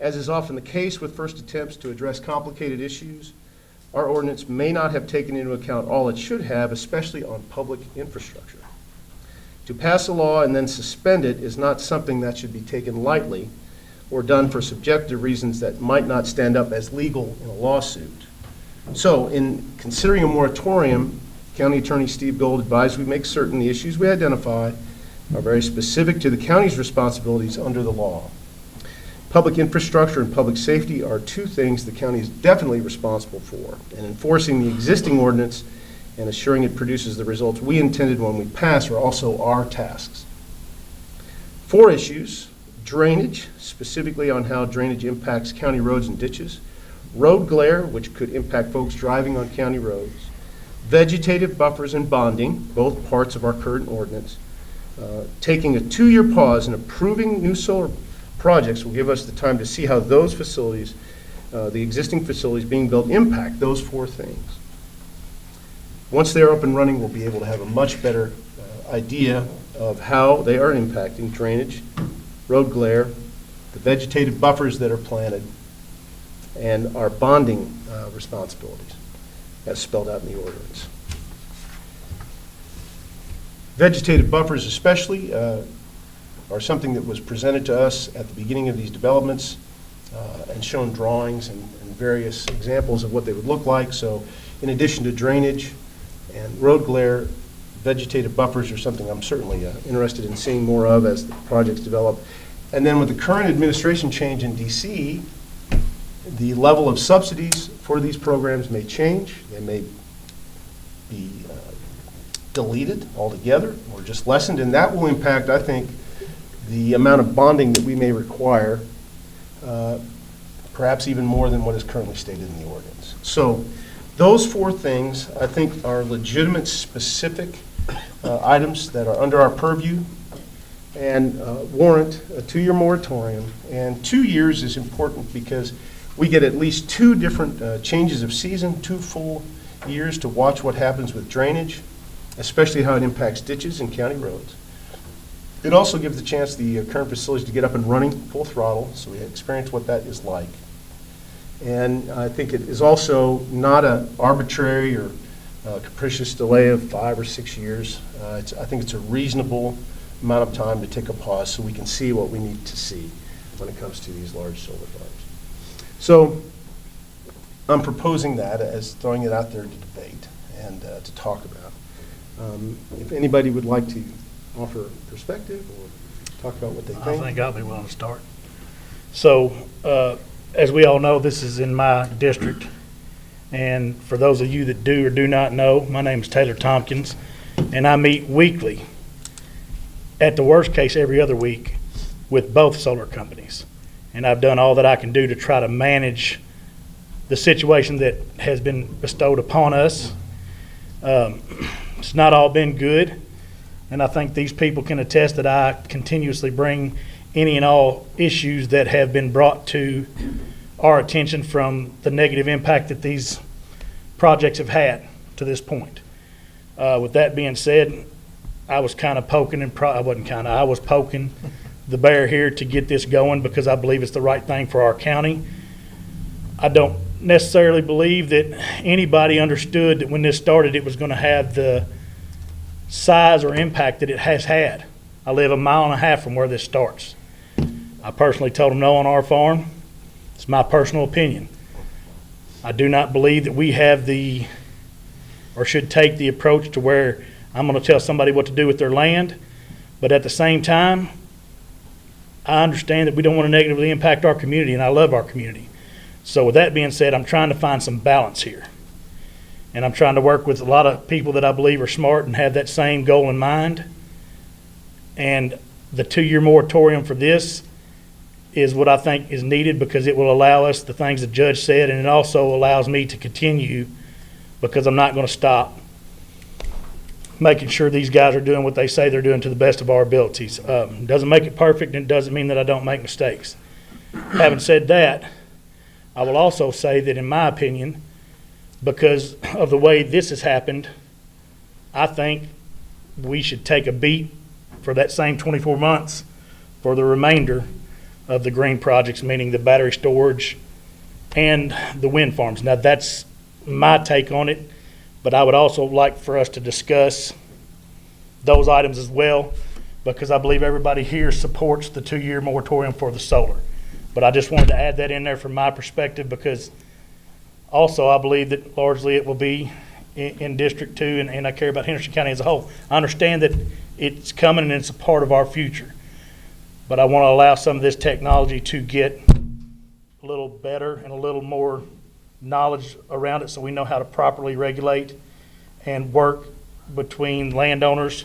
As is often the case with first attempts to address complicated issues, our ordinance may not have taken into account all it should have, especially on public infrastructure. To pass a law and then suspend it is not something that should be taken lightly or done for subjective reasons that might not stand up as legal in a lawsuit. So, in considering a moratorium, County Attorney Steve Gold advised we make certain the issues we identify are very specific to the county's responsibilities under the law. Public infrastructure and public safety are two things the county is definitely responsible for, and enforcing the existing ordinance and assuring it produces the results we intended when we pass are also our tasks. 4 issues: drainage, specifically on how drainage impacts county roads and ditches; road glare, which could impact folks driving on county roads; vegetative buffers and bonding, both parts of our current ordinance. Taking a 2-year pause and approving new solar projects will give us the time to see how those facilities, the existing facilities being built, impact those 4 things. Once they're up and running, we'll be able to have a much better idea of how they are impacting drainage, road glare, the vegetative buffers that are planted, and our bonding responsibilities as spelled out in the ordinance. Vegetative buffers especially are something that was presented to us at the beginning of these developments and shown drawings and various examples of what they would look like. So in addition to drainage and road glare, vegetative buffers are something I'm certainly interested in seeing more of as the projects develop. And then with the current administration change in DC, the level of subsidies for these programs may change. They may be deleted altogether or just lessened, and that will impact, I think, the amount of bonding that we may require, perhaps even more than what is currently stated in the ordinance. So those 4 things, I think, are legitimate, specific items that are under our purview and warrant a 2-year moratorium. And 2 years is important because we get at least 2 different changes of season, 2 full years to watch what happens with drainage, especially how it impacts ditches and county roads. It also gives the chance the current facilities to get up and running full throttle, so we experience what that is like. And I think it is also not an arbitrary or capricious delay of 5 or 6 years. I think it's a reasonable amount of time to take a pause so we can see what we need to see when it comes to these large solar farms. So I'm proposing that as throwing it out there to debate and to talk about. If anybody would like to offer perspective or talk about what they think. I think I'll be willing to start. So, as we all know, this is in my district. And for those of you that do or do not know, my name is Taylor Tompkins, and I meet weekly, at the worst case every other week, with both solar companies. And I've done all that I can do to try to manage the situation that has been bestowed upon us. It's not all been good, and I think these people can attest that I continuously bring any and all issues that have been brought to our attention from the negative impact that these projects have had to this point. With that being said, I was kind of poking and I was poking the bear here to get this going because I believe it's the right thing for our county. I don't necessarily believe that anybody understood that when this started it was going to have the size or impact that it has had. I live 1.5 miles from where this starts. I personally told them no on our farm. It's my personal opinion. I do not believe that we have or should take the approach to where I'm going to tell somebody what to do with their land, but at the same time, I understand that we don't want to negatively impact our community, and I love our community. So with that being said, I'm trying to find some balance here. And I'm trying to work with a lot of people that I believe are smart and have that same goal in mind. And the 2-year moratorium for this is what I think is needed because it will allow us the things the judge said, and it also allows me to continue because I'm not going to stop making sure these guys are doing what they say they're doing to the best of our abilities. Doesn't make it perfect, and it doesn't mean that I don't make mistakes. Having said that, I will also say that in my opinion, because of the way this has happened, I think we should take a beat for that same 24 months for the remainder of the green projects, meaning the battery storage and the wind farms. Now, that's my take on it, but I would also like for us to discuss those items as well, because I believe everybody here supports the 2-year moratorium for the solar. But I just wanted to add that in there from my perspective, because also I believe that largely it will be in District 2, and I care about Henderson County as a whole. I understand that it's coming and it's a part of our future, but I want to allow some of this technology to get a little better and a little more knowledge around it, so we know how to properly regulate and work between landowners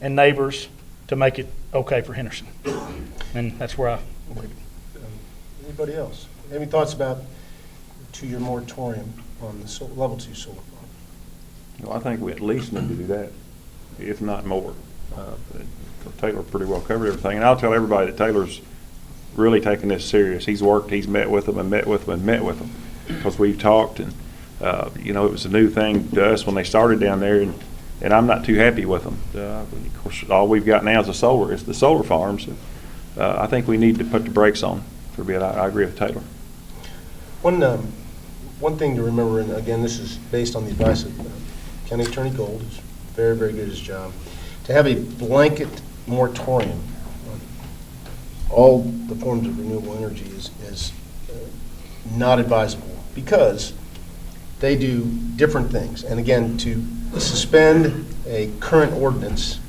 and neighbors to make it okay for Henderson. And that's where I leave it. Anybody else? Any thoughts about 2-year moratorium on the level 2 solar farm? Well, I think we at least need to do that, if not more. Taylor pretty well covered everything, and I'll tell everybody that Taylor's really taking this serious. He's worked, he's met with them and met with them and met with them, because we've talked, and you know, it was a new thing to us when they started down there, and I'm not too happy with them. Of course, all we've got now is the solar farms. I think we need to put the brakes on for a bit. I agree with Taylor. One thing to remember, and again, this is based on the advice of County Attorney Gold, who's very, very good at his job, to have a blanket moratorium on all the forms of renewable energy is not advisable, because they do different things. And again, to suspend a current ordinance,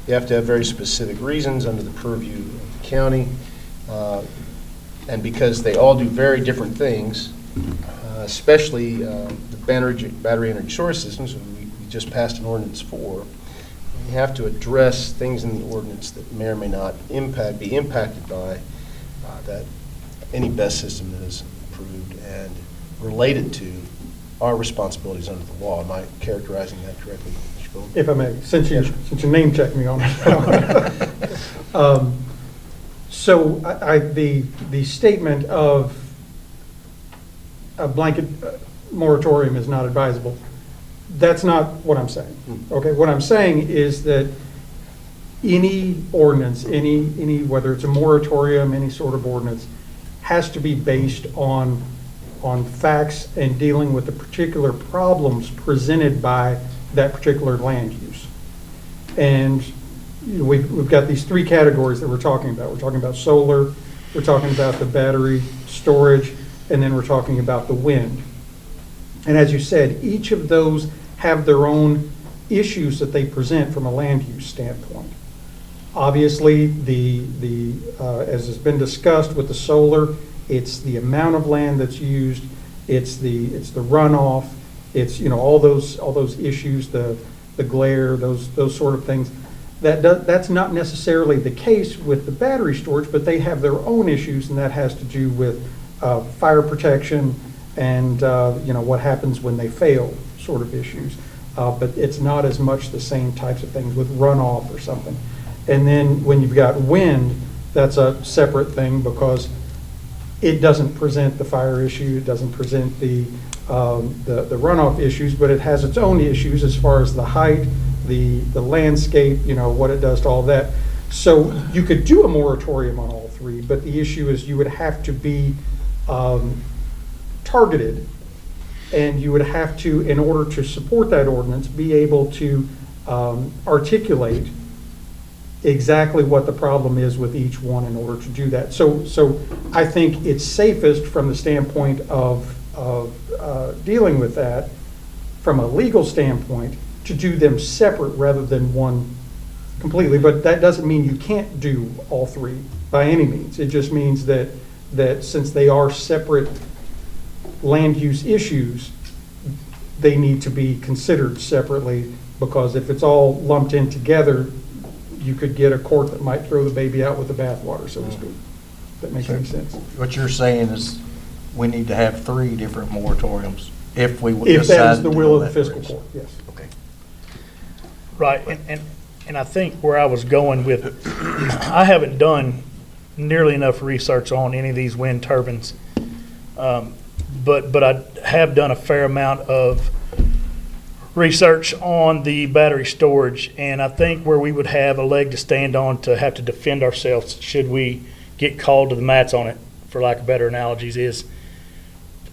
you have to have very specific reasons under the purview of the county, and because they all do very different things, especially the battery energy storage systems, we just passed an ordinance for. You have to address things in the ordinance that may or may not be impacted by that any BESS system that is approved and related to our responsibilities under the law. Am I characterizing that correctly, Mr. Gold? If I may, since you name checked me on it. So the statement of a blanket moratorium is not advisable, that's not what I'm saying. Okay, what I'm saying is that any ordinance, any whether it's a moratorium, any sort of ordinance, has to be based on facts and dealing with the particular problems presented by that particular land use. And you know, we've got these 3 categories that we're talking about. We're talking about solar, we're talking about the battery storage, and then we're talking about the wind. And as you said, each of those have their own issues that they present from a land use standpoint. Obviously, as has been discussed with the solar, it's the amount of land that's used, it's the runoff, it's all those issues, the glare, those sort of things. That's not necessarily the case with the battery storage, but they have their own issues, and that has to do with fire protection and what happens when they fail, sort of issues. But it's not as much the same types of things with runoff or something. And then when you've got wind, that's a separate thing, because it doesn't present the fire issue, it doesn't present the runoff issues, but it has its own issues as far as the height, the landscape, what it does to all that. So you could do a moratorium on all 3, but the issue is you would have to be targeted, and you would have to, in order to support that ordinance, be able to articulate exactly what the problem is with each one in order to do that. So I think it's safest from the standpoint of dealing with that from a legal standpoint to do them separate rather than one completely. But that doesn't mean you can't do all 3 by any means. It just means that since they are separate land use issues, they need to be considered separately, because if it's all lumped in together, you could get a court that might throw the baby out with the bathwater, so to speak. If that makes any sense. What you're saying is we need to have 3 different moratoriums if we would If decide that is the to will go of the that fiscal direction. court, yes. Okay. Right, and I think where I was going with, I haven't done nearly enough research on any of these wind turbines, but I have done a fair amount of research on the battery storage, and I think where we would have a leg to stand on to have to defend ourselves should we get called to the mats on it, for lack of better analogies, is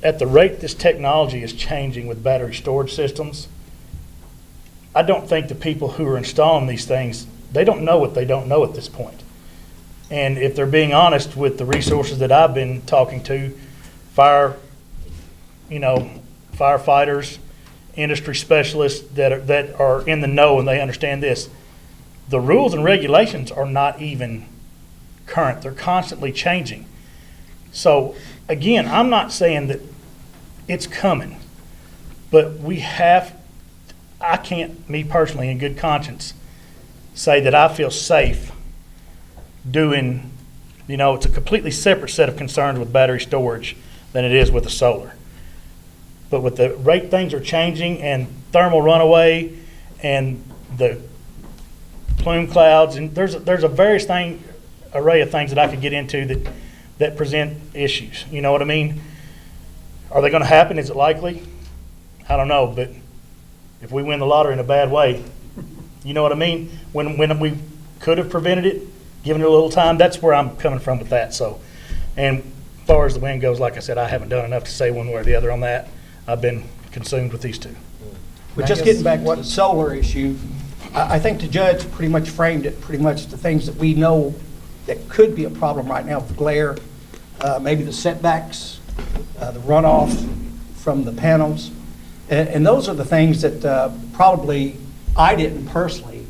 at the rate this technology is changing with battery storage systems, I don't think the people who are installing these things, they don't know what they don't know at this point. And if they're being honest with the resources that I've been talking to, firefighters, industry specialists that are in the know and they understand this, the rules and regulations are not even current. They're constantly changing. So again, I'm not saying that it's coming, but I can't, me personally, in good conscience, say that I feel safe doing, it's a completely separate set of concerns with battery storage than it is with the solar. But with the rate things are changing and thermal runaway and the plume clouds, and there's a various array of things that I could get into that present issues. You know what I mean? Are they going to happen? Is it likely? I don't know, but if we win the lottery in a bad way, you know what I mean? When we could have prevented it, given it a little time, that's where I'm coming from with that. So, and as far as the wind goes, like I said, I haven't done enough to say one way or the other on that. I've been consumed with these two. But just getting back to the solar issue, I think the judge pretty much framed it, pretty much the things that we know that could be a problem right now with glare, maybe the setbacks, the runoff from the panels. And those are the things that probably I didn't personally,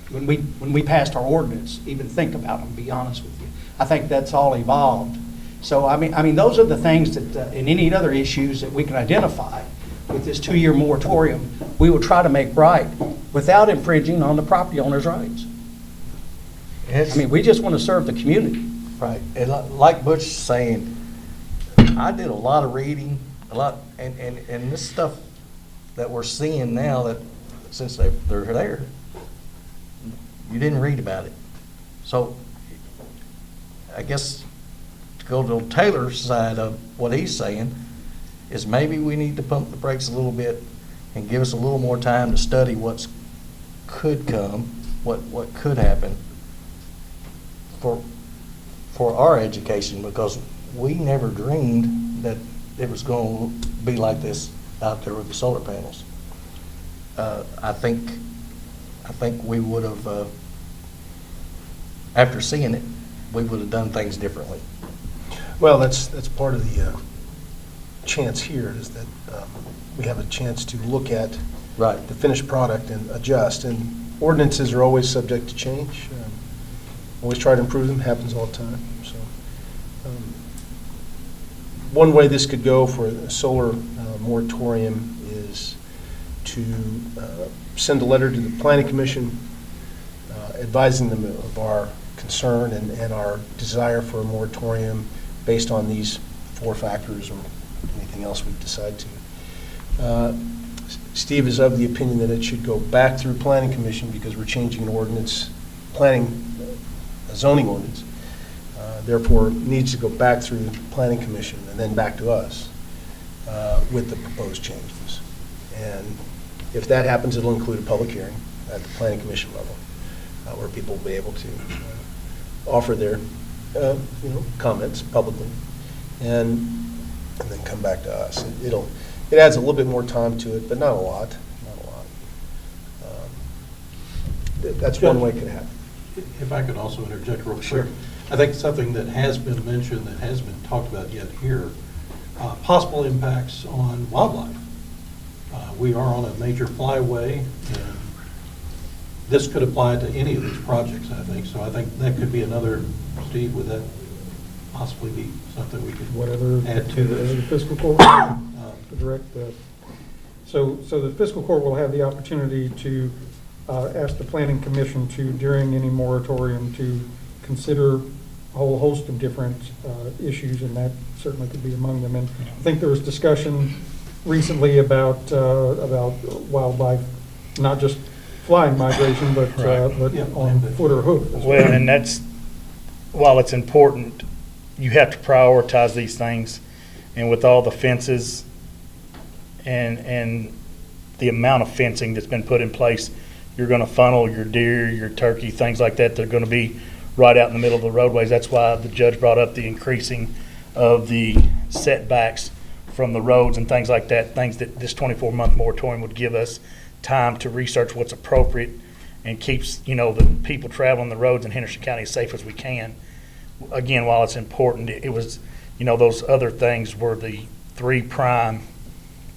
when we passed our ordinance, even think about them, to be honest with you. I think that's all evolved. So, I mean, those are the things that, in any other issues that we can identify with this 2-year moratorium, we will try to make right without infringing on the property owner's rights. I mean, we just want to serve the community. Right, and like Butch is saying, I did a lot of reading, and this stuff that we're seeing now, that since they're there, you didn't read about it. So I guess to go to Taylor's side of what he's saying is maybe we need to pump the brakes a little bit and give us a little more time to study what could come, what could happen for our education, because we never dreamed that it was going to be like this out there with the solar panels. I think we would have, after seeing it, we would have done things differently. Well, that's part of the chance here, is that we have a chance to look at Right. the finished product and adjust. And ordinances are always subject to change. Always try to improve them, happens all the time. So, one way this could go for a solar moratorium is to send a letter to the Planning Commission advising them of our concern and our desire for a moratorium based on these 4 factors or anything else we decide to. Steve is of the opinion that it should go back through Planning Commission because we're changing an ordinance, a zoning ordinance. Therefore, it needs to go back through the Planning Commission and then back to us with the proposed changes. And if that happens, it'll include a public hearing at the Planning Commission level where people will be able to offer their comments publicly and then come back to us. It adds a little bit more time to it, but not a lot. That's one way it could happen. If I could also interject real quick. Sure. I think something that has been mentioned, that hasn't been talked about yet here, possible impacts on wildlife. We are on a major flyway, and this could apply to any of these projects, I think. So I think that could be another, Steve, would that possibly be something we could Whatever add to the this? fiscal court to direct that. So the fiscal court will have the opportunity to ask the planning commission to, during any moratorium, to consider a whole host of different issues, and that certainly could be among them. And I think there was discussion recently about wildlife, not just flying migration, but Yeah, on foot or hoof as Well, and that's, while it's important, you have to prioritize these things. And with all the fences and the amount of fencing that's been put in place, you're going to funnel your deer, your turkey, things like that. They're going to be right out in the middle of the roadways. That's why the judge brought up the increasing of the setbacks from the roads and things like that, things that this 24-month moratorium would give us time to research what's appropriate and keeps, the people traveling the roads in Henderson County as safe as we can. Again, while it's important, it was, those other things were the three prime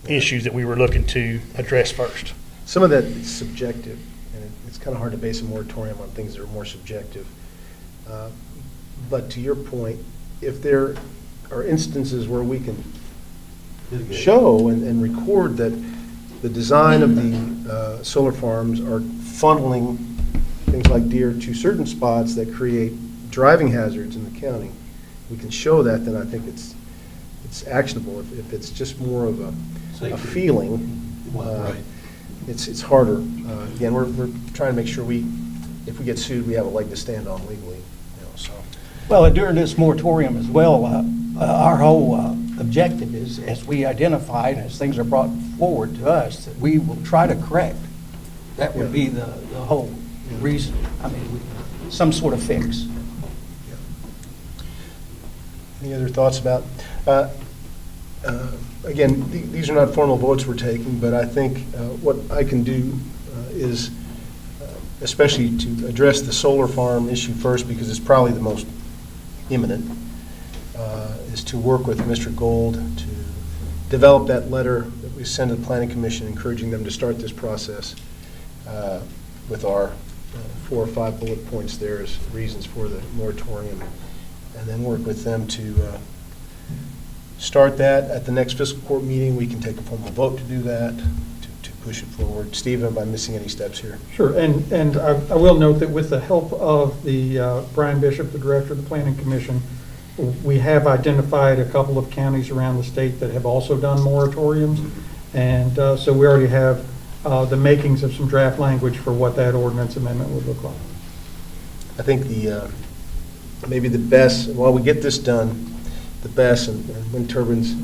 issues that we were looking to address first. Some of that is subjective, and it's kind of hard to base a moratorium on things that are more subjective. But to your point, if there are instances where we can show and record that the design of the solar farms are funneling things like deer to certain spots that create driving hazards in the county, we can show that, then I think it's actionable. If it's just more of a Safety. feeling, Right. it's harder. Again, we're trying to make sure if we get sued, we have a leg to stand on legally, so. Well, during this moratorium as well, our whole objective is, as we identify and as things are brought forward to us, that we will try to correct. That would be the whole reason. I mean, some sort of fix. Any other thoughts about, again, these are not formal votes we're taking, but I think what I can do is, especially to address the solar farm issue first, because it's probably the most imminent, is to work with Mr. Gold to develop that letter that we send to the Planning Commission, encouraging them to start this process with our 4 or 5 bullet points there as reasons for the moratorium, and then work with them to start that. At the next fiscal court meeting, we can take a formal vote to do that, to push it forward. Steve, am I missing any steps here? Sure, and I will note that with the help of the Brian Bishop, the director of the Planning Commission, we have identified a couple of counties around the state that have also done moratoriums, and so we already have the makings of some draft language for what that ordinance amendment would look like. I think maybe the best, while we get this done, the best, and wind turbines,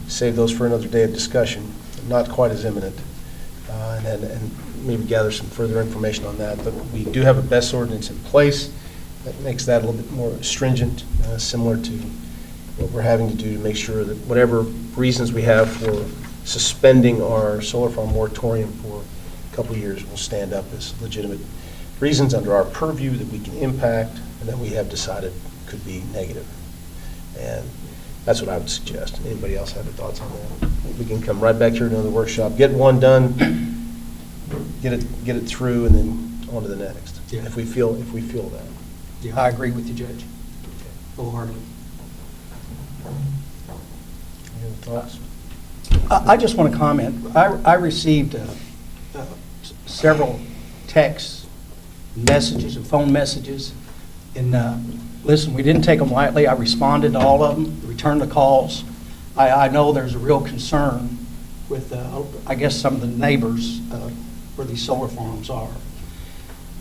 save those for another day of discussion, not quite as imminent, and maybe gather some further information on that. But we do have a best ordinance in place that makes that a little bit more stringent, similar to what we're having to do to make sure that whatever reasons we have for suspending our solar farm moratorium for a couple of years will stand up as legitimate reasons under our purview that we can impact and that we have decided could be negative. And that's what I would suggest. Anybody else have any thoughts on that? We can come right back here to another workshop, get one done, get it through, and then on to the next. Yeah. If we feel that. I agree with you, Judge. Wholeheartedly. Any other thoughts? I just want to comment. I received several texts, messages, and phone messages. And listen, we didn't take them lightly. I responded to all of them, returned the calls. I know there's a real concern with, I guess, some of the neighbors where these solar farms are.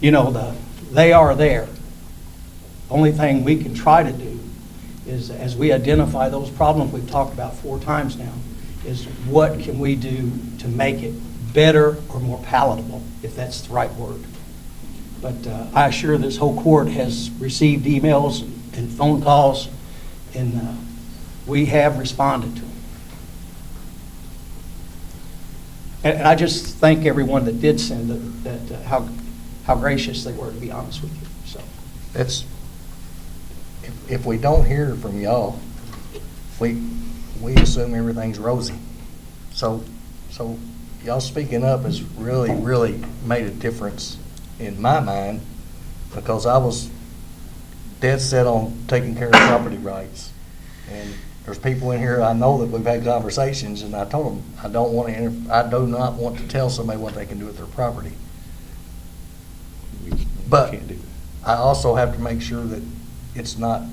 They are there. Only thing we can try to do is, as we identify those problems we've talked about 4 times now, is what can we do to make it better or more palatable, if that's the right word. But I assure this whole court has received emails and phone calls, and we have responded to them. And I just thank everyone that did send that how gracious they were, to be honest with you. So It's, if we don't hear from y'all, we assume everything's rosy. So y'all speaking up has really, really made a difference in my mind, because I was dead set on taking care of property rights. And there's people in here, I know that we've had conversations, and I told them, I do not want to tell somebody what they can do with their property. But Can't do that. I also have to make sure that it's not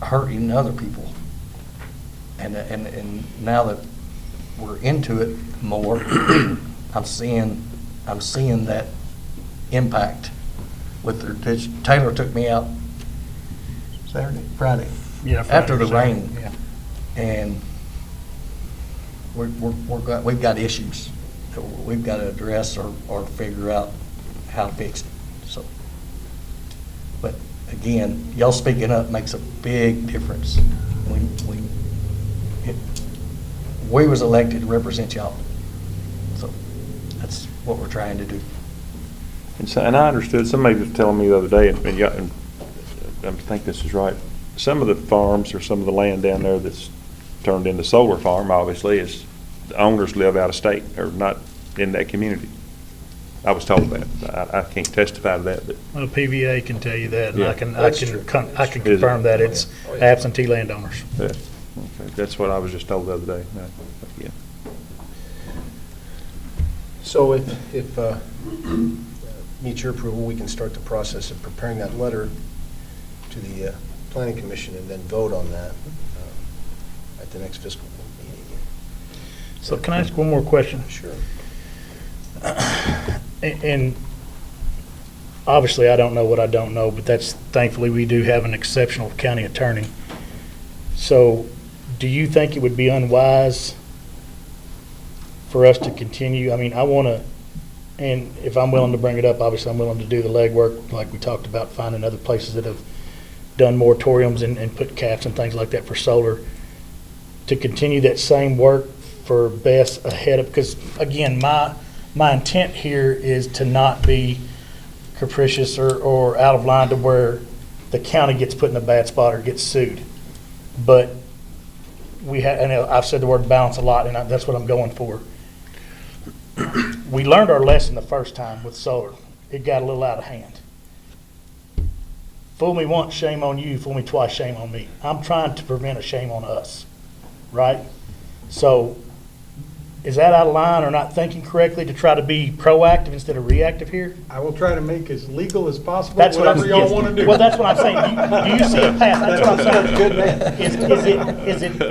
hurting other people. And now that we're into it more, I'm seeing that impact with their, Taylor took me out Friday. Yeah, After the Friday, rain. yeah. And we've got issues that we've got to address or figure out how to fix it. So again, y'all speaking up makes a big difference. We was elected to represent y'all. So that's what we're trying to do. And so, and I understood, somebody was telling me the other day, and I think this is right, some of the farms or some of the land down there that's turned into solar farm, obviously, is the owners live out of state or not in that community. I was told that. I can't testify to that, but. Well, PVA can tell you that, and Yeah, that's true. I can Is it? confirm that it's absentee landowners. Yeah, okay. That's what I was just told the other day. Yeah. So if meets your approval, we can start the process of preparing that letter to the Planning Commission and then vote on that at the next fiscal meeting. So can I ask one more question? Sure. And obviously, I don't know what I don't know, but that's, thankfully, we do have an exceptional county attorney. So do you think it would be unwise for us to continue? I mean, I want to, and if I'm willing to bring it up, obviously, I'm willing to do the legwork, like we talked about, finding other places that have done moratoriums and put caps and things like that for solar, to continue that same work for best ahead of, because, again, my intent here is to not be capricious or out of line to where the county gets put in a bad spot or gets sued. But we have, and I've said the word balance a lot, and that's what I'm going for. We learned our lesson the first time with solar. It got a little out of hand. Fool me once, shame on you. Fool me twice, shame on me. I'm trying to prevent a shame on us, right? So is that out of line or not thinking correctly to try to be proactive instead of reactive here? I will try to make as legal as possible, That's what I'm whatever y'all yes. want to do. Well, that's what I'm saying. Do you see a path? That's what I'm saying. Good man.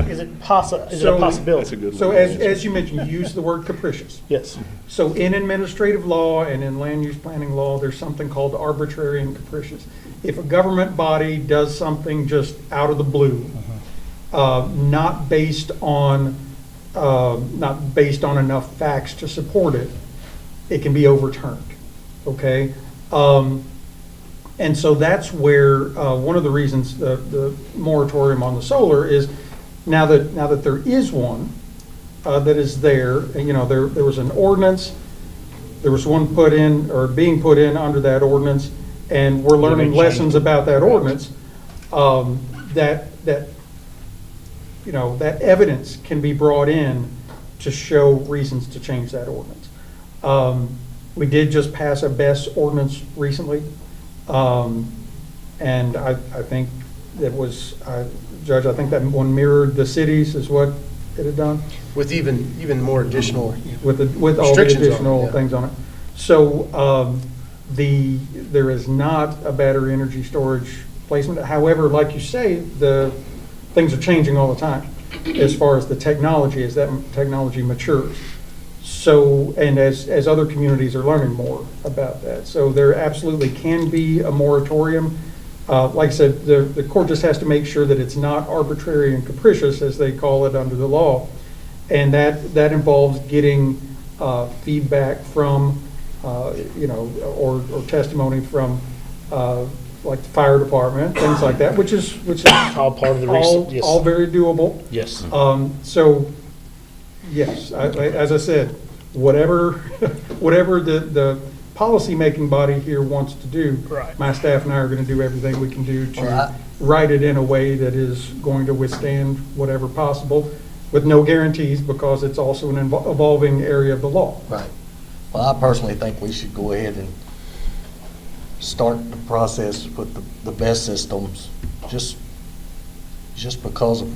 Is it a possibility? That's a good one. So as you mentioned, you used the word capricious. Yes. So in administrative law and in land use planning law, there's something called arbitrary and capricious. If a government body does something just out of the blue, not based on enough facts to support it, it can be overturned, okay? And so that's where one of the reasons the moratorium on the solar is now that there is one that is there, and, you know, there was an ordinance, there was one put in or being put in under that ordinance, and we're learning lessons about that ordinance, that you know, that evidence can be brought in to show reasons to change that ordinance. We did just pass a BES ordinance recently, and I think that was, Judge, I think that one mirrored the cities is what it had done, With even more additional, with all the Restrictions on it, additional yeah. things on it. So there is not a battery energy storage placement. However, like you say, the things are changing all the time as far as the technology, as that technology matures. So, and as other communities are learning more about that. So there absolutely can be a moratorium. Like I said, the court just has to make sure that it's not arbitrary and capricious, as they call it under the law. And that involves getting feedback from, you know, or testimony from like the fire department, things like that, which is All part of the research, yes. all very doable. Yes. So, yes, as I said, whatever the policymaking body here wants to do, Right. my staff and I are going to do everything we can do to Well, write it in a way that is going to withstand whatever possible, with no guarantees, because it's also an evolving area of the law. Right. Well, I personally think we should go ahead and start the process with the best systems, just because of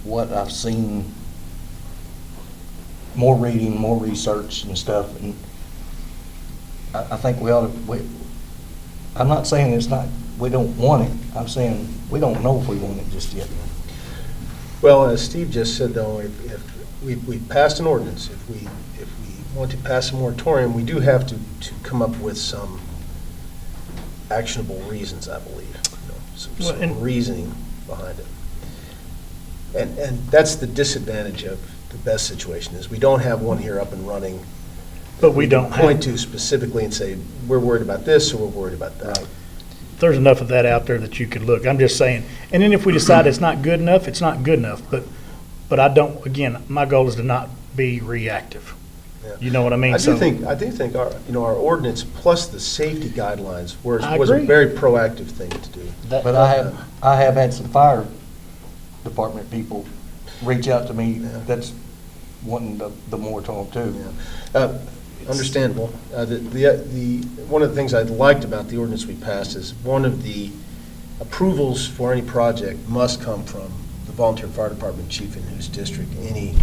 what I've seen, more reading, more research and stuff, and I think we ought to, I'm not saying it's not, we don't want it, I'm saying we don't know if we want it just yet. well, as Steve just said, though, if we passed an ordinance, if we want to pass a moratorium, we do have to come up with some actionable reasons, I believe, you know, some and- reasoning behind it. And that's the disadvantage of the best situation, is we don't have one here up and running. But we don't Point have, to specifically and say, we're worried about this or we're worried about that. there's enough of that out there that you could look. I'm just saying. And then if we decide it's not good enough, it's not good enough. But I don't, again, my goal is to not be reactive. Yeah. You know what I mean? I do think our, our ordinance plus the safety guidelines was I a agree. very proactive thing to do. But I have had some fire department people reach out to me Yeah. that's wanting the moratorium too. Yeah. Understandable. One of the things I liked about the ordinance we passed is one of the approvals for any project must come from the volunteer fire department chief in whose district any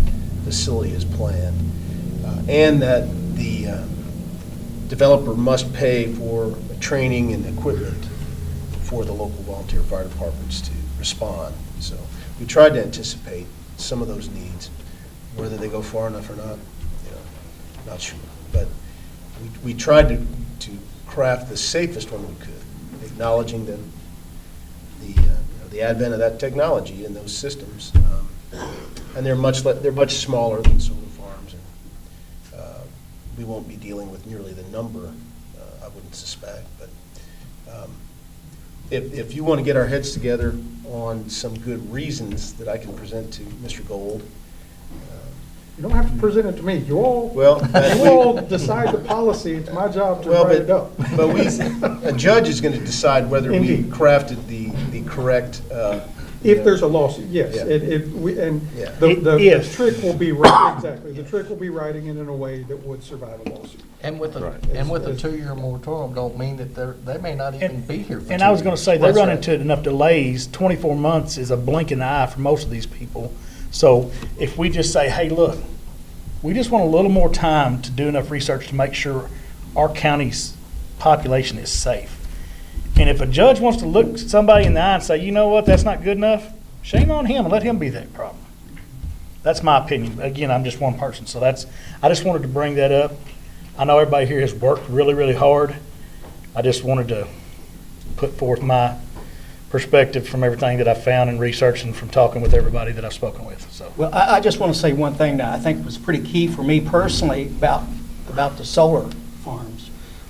facility is planned, and that the developer must pay for training and equipment for the local volunteer fire departments to respond. So we tried to anticipate some of those needs. Whether they go far enough or not, not sure. But we tried to craft the safest one we could, acknowledging the advent of that technology in those systems. And they're much smaller than solar farms, and we won't be dealing with nearly the number, I wouldn't suspect. But if you want to get our heads together on some good reasons that I can present to Mr. Gold. You don't have to present it to me. You all decide the policy. It's my job to write it up. But a judge is going to decide whether we Indeed. crafted the correct. If there's a lawsuit, yes. Yeah. Yeah. The If. trick will be, exactly, the trick will be writing it in a way that would survive a lawsuit. And with Right. a 2-year moratorium don't mean that they may not even be here for 2 years. And I was going to say, they That's run right. into enough delays. 24 months is a blink in the eye for most of these people. So if we just say, hey, look, we just want a little more time to do enough research to make sure our county's population is safe. And if a judge wants to look somebody in the eye and say, you know what, that's not good enough, shame on him and let him be that problem. That's my opinion. Again, I'm just one person. So I just wanted to bring that up. I know everybody here has worked really, really hard. I just wanted to put forth my perspective from everything that I found and researched and from talking with everybody that I've spoken with. So, Well, I just want to say one thing that I think was pretty key for me personally about the solar farms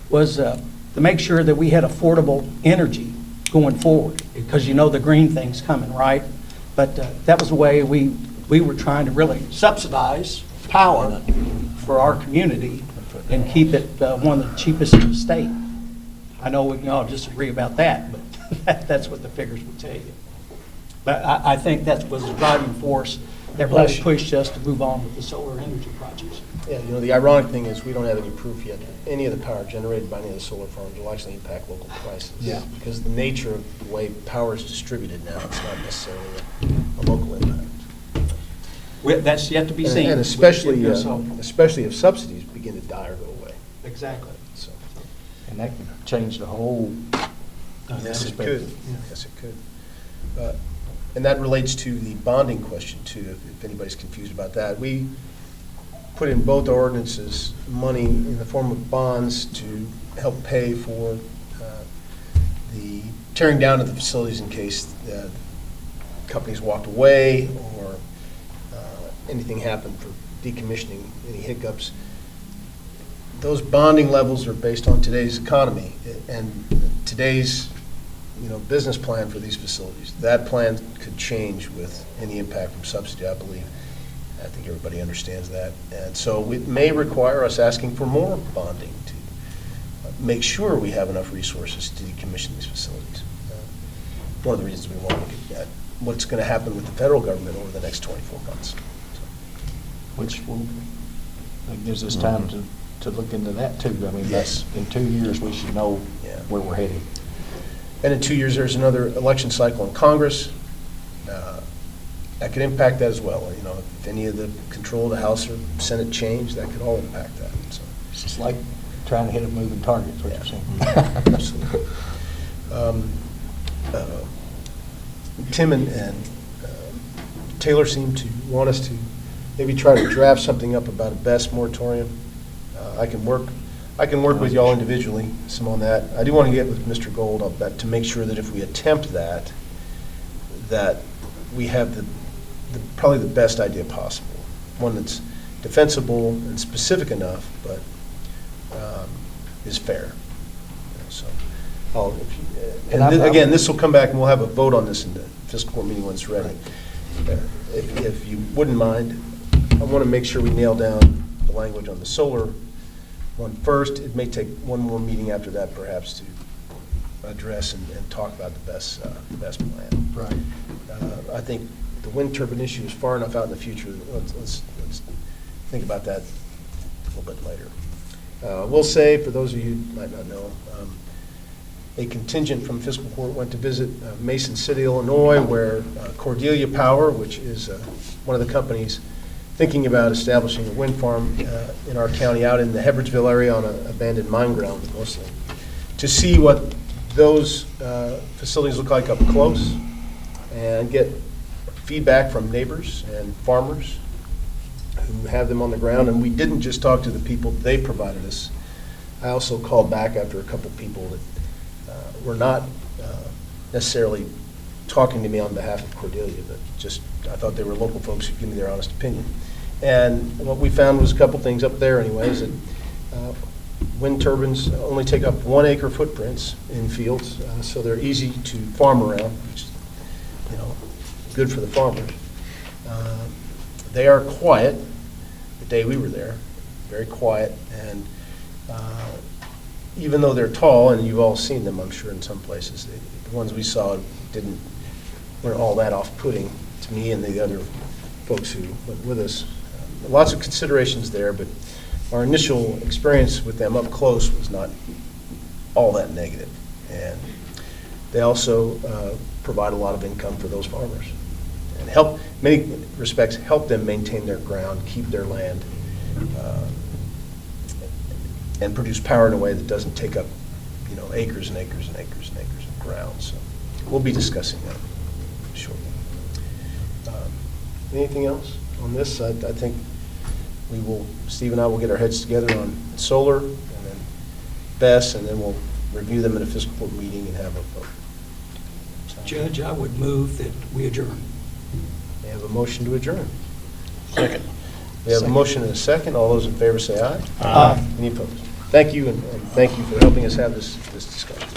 was to make sure that we had affordable energy going forward, because the green thing's coming, right? But that was the way we were trying to really subsidize power for our community and keep it one of the cheapest in the state. I know we can all disagree about that, but that's what the figures would tell you. But I think that was the driving force that really pushed us to move on with the solar energy projects. Yeah, the ironic thing is we don't have any proof yet that any of the power generated by any of the solar farms will actually impact local prices. Yeah. Because the nature of the way power is distributed now, it's not necessarily a local impact. That's yet to be seen. And especially So- if subsidies begin to die or go away. Exactly. So, And that can change the whole. yes, it could. Yes, it could. And that relates to the bonding question too, if anybody's confused about that. We put in both ordinances money in the form of bonds to help pay for the tearing down of the facilities in case companies walked away or anything happened for decommissioning, any hiccups. Those bonding levels are based on today's economy and today's business plan for these facilities. That plan could change with any impact from subsidy, I believe. I think everybody understands that. And so it may require us asking for more bonding to make sure we have enough resources to decommission these facilities. One of the reasons we want to look at what's going to happen with the federal government over the next 24 months. That gives us time to look into that too. I mean, Yes. in 2 years, we should know Yeah. where we're headed. And in 2 years, there's another election cycle in Congress. That could impact that as well. If any of the control of the House or Senate change, that could all impact that. So, It's just like trying to hit a moving target, is what you're saying. absolutely. Tim and Taylor seem to want us to maybe try to draft something up about a best moratorium. I can work with y'all individually, some on that. I do want to get with Mr. Gold on that to make sure that if we attempt that we have probably the best idea possible. One that's defensible and specific enough, but is fair. So And again, this will come back and we'll have a vote on this in the fiscal court meeting when it's ready. If you wouldn't mind, I want to make sure we nail down the language on the solar one first. It may take one more meeting after that perhaps to address and talk about the best plan. Right. I think the wind turbine issue is far enough out in the future. Let's think about that a little bit later. We'll say, for those of you who might not know, a contingent from fiscal court went to visit Mason City, Illinois, where Cordelia Power, which is one of the companies thinking about establishing a wind farm in our county out in the Hebbardsville area on an abandoned mine ground mostly, to see what those facilities look like up close and get feedback from neighbors and farmers who have them on the ground. And we didn't just talk to the people they provided us. I also called back after a couple people that were not necessarily talking to me on behalf of Cordelia, but just I thought they were local folks who give me their honest opinion. And what we found was a couple things up there anyways, that wind turbines only take up 1 acre footprints in fields, so they're easy to farm around, which is, good for the farmers. They are quiet. The day we were there, very quiet, and even though they're tall, and you've all seen them, I'm sure, in some places, the ones we saw weren't all that off-putting to me and the other folks who went with us. Lots of considerations there, but our initial experience with them up close was not all that negative. And they also provide a lot of income for those farmers and help, many respects, help them maintain their ground, keep their land, and produce power in a way that doesn't take up, acres and acres and acres and acres of ground. So we'll be discussing that shortly. Anything else on this? I think Steve and I will get our heads together on solar and then BESS, and then we'll review them in a fiscal court meeting and have a vote. Judge, I would move that we adjourn. We have a motion to adjourn. Second. We have a motion and a second. All those in favor say aye. Aye. Any opposed? Thank you, and thank you for helping us have this discussion.